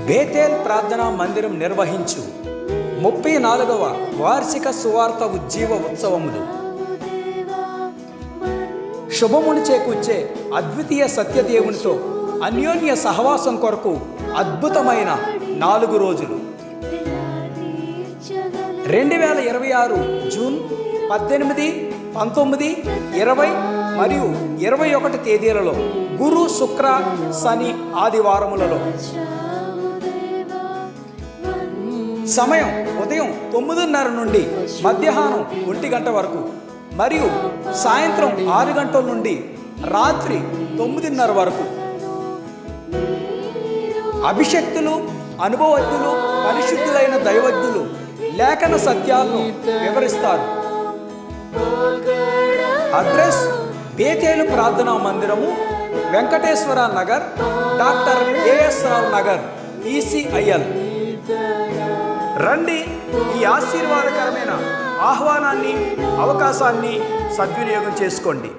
బేతేల్ ప్రార్థనా మందిరం నిర్వహించు 34వ వార్షిక సువార్త ఉజ్జీవ ఉత్సవములు శుభమును చేకూర్చే అద్వితీయ సత్యదేవునితో అన్యోన్య సహవాసం కొరకు అద్భుతమైన 4 రోజులు 2026 జూన్ 18, 19, 20 మరియు 21 తేదీలలో గురు, శుక్ర, శని, ఆదివారములలో. సమయం ఉదయం 9:30 నుండి మధ్యాహ్నం 1 గంట వరకు మరియు సాయంత్రం 6 గంటల నుండి రాత్రి 9:30 వరకు. అభిషక్తులు, అనుభవజ్ఞులు, పరిశుద్ధులైన దైవజ్ఞులు లేఖన సత్యాలను వివరిస్తారు. అడ్రస్: బేతేలు ప్రార్థనా మందిరము, వెంకటేశ్వర నగర్, డాక్టర్ ఏఎస్ రావు నగర్, ఈసీఐఎల్. రండి, ఈ ఆశీర్వాదకరమైన ఆహ్వానాన్ని, అవకాశాన్ని సద్వినియోగం చేసుకోండి.